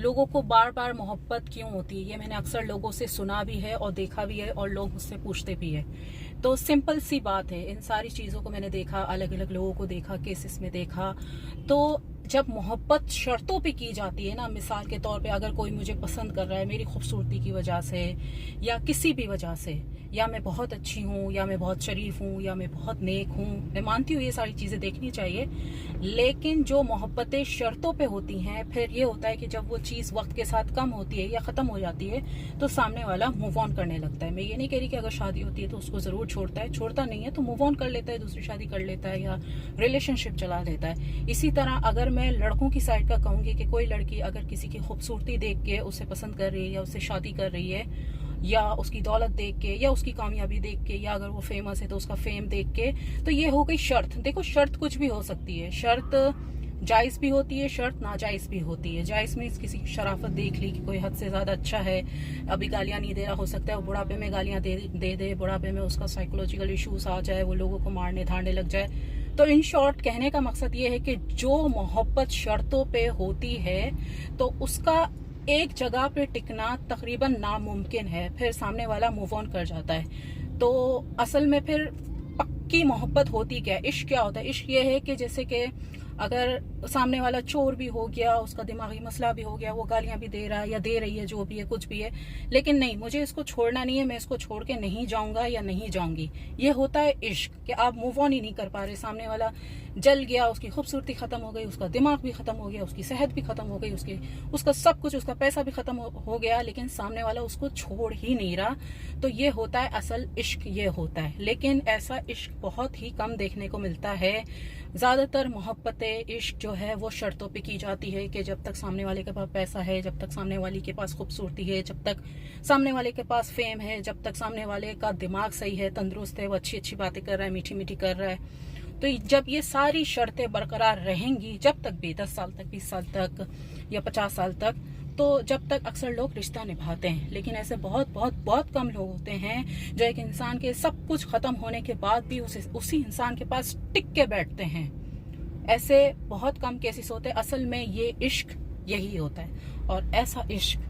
लोगों को बार बार मोहब्बत क्यों होती है, ये मैंने अक्सर लोगों से सुना भी है और देखा भी है और लोग मुझसे पूछते भी है। तो सिंपल सी बात है, इन सारी चीज़ों को मैंने देखा, अलग अलग लोगों को देखा, केसेस में देखा। तो जब मोहब्बत शर्तों पे की जाती है ना, मिसाल के तौर पे अगर कोई मुझे पसंद कर रहा है मेरी खूबसूरती की वजह से या किसी भी वजह से, या मैं बहुत अच्छी हूँ, या मैं बहुत शरीफ हूँ, या मैं बहुत नेक हूँ, मैं मानती हूँ ये सारी चीज़ें देखनी चाहिए। लेकिन जो मोहब्बतें शर्तों पे होती हैं, फिर ये होता है कि जब वो चीज़ वक्त के साथ कम होती है या ख़त्म हो जाती है तो सामने वाला मूव ऑन करने लगता है। मैं ये नहीं कह रही कि अगर शादी होती है तो उसको ज़रूर छोड़ता नहीं है, तो मूव ऑन कर लेता है, दूसरी शादी कर लेता है या रिलेशनशिप चला लेता है। इसी तरह अगर मैं लड़कों की साइड का कहूँगी कि कोई लड़की अगर किसी की खूबसूरती देख के उसे पसंद कर रही है या उससे शादी कर रही है, या उसकी दौलत देख के, या उसकी कामयाबी देख के, या अगर वो फेमस है तो उसका फेम देख के, तो ये हो गई शर्त। देखो, शर्त कुछ भी हो सकती है, शर्त जायज़ भी होती है, शर्त नाजायज़ भी होती है। जायज़ में किसी की शराफत देख ली कि कोई हद से ज़्यादा अच्छा है, अभी गालियाँ नहीं दे रहा, हो सकता है वो बुढ़ापे में गालियाँ दे, बुढ़ापे में उसका साइकोलॉजिकल इश्यूज आ जाए, वो लोगों को मारने धारने लग जाए। तो इन शॉर्ट कहने का मकसद ये है कि जो मोहब्बत शर्तों पे होती है तो उसका एक जगह पे टिकना तकरीबन नामुमकिन है, फिर सामने वाला मूव ऑन कर जाता है। तो असल में फिर पक्की मोहब्बत होती क्या है, इश्क क्या होता है? इश्क ये है कि जैसे कि अगर सामने वाला चोर भी हो गया, उसका दिमागी मसला भी हो गया, वो गालियां भी दे रहा है या दे रही है, जो भी है कुछ भी है, लेकिन नहीं, मुझे इसको छोड़ना नहीं है, मैं इसको छोड़ के नहीं जाऊंगा या नहीं जाऊंगी, ये होता है इश्क। कि आप मूव ऑन ही नहीं कर पा रहे, सामने वाला जल गया, उसकी खूबसूरती खत्म हो गई, उसका दिमाग भी खत्म हो गया, उसकी सेहत भी खत्म हो गई, उसका सब कुछ, उसका पैसा भी खत्म हो गया, लेकिन सामने वाला उसको छोड़ ही नहीं रहा। तो ये होता है असल इश्क, ये होता है। लेकिन ऐसा इश्क बहुत ही कम देखने को मिलता है। ज्यादातर मोहब्बतें, इश्क जो है वो शर्तों पे की जाती है कि जब तक सामने वाले के पास पैसा है, जब तक सामने वाले के पास खूबसूरती है, जब तक सामने वाले के पास फेम है, जब तक सामने वाले का दिमाग सही है, तंदुरुस्त है, वो अच्छी अच्छी बातें कर रहा है, मीठी मीठी कर रहा है, तो जब ये सारी शर्तें बरकरार रहेंगी, जब तक भी 10 साल तक, 20 साल तक या 50 साल तक, तो जब तक अक्सर लोग रिश्ता निभाते हैं। लेकिन ऐसे बहुत बहुत बहुत कम लोग होते हैं जो एक इंसान के सब कुछ खत्म होने के बाद भी उसी इंसान के पास टिक के बैठते हैं। ऐसे बहुत कम केसेस होते हैं। असल में ये इश्क यही होता है, और ऐसा इश्क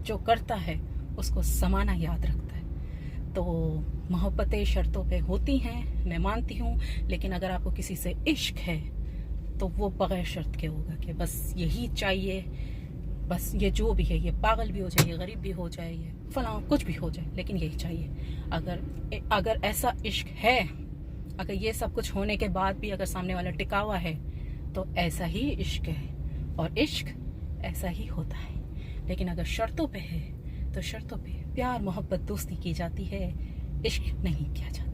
जो करता है उसको ज़माना याद रखता है। तो मोहब्बतें शर्तों पे होती हैं, मैं मानती हूँ, लेकिन अगर आपको किसी से इश्क है तो वो बगैर शर्त के होगा कि बस यही चाहिए, बस ये जो भी है, ये पागल भी हो जाए, ये गरीब भी हो जाए, ये फलां कुछ भी हो जाए, लेकिन यही चाहिए। अगर ऐसा इश्क है, अगर ये सब कुछ होने के बाद भी अगर सामने वाला टिका हुआ है, तो ऐसा ही इश्क है, और इश्क ऐसा ही होता है। लेकिन अगर शर्तों पे है तो शर्तों पे प्यार, मोहब्बत, दोस्ती की जाती है, इश्क नहीं किया जाता।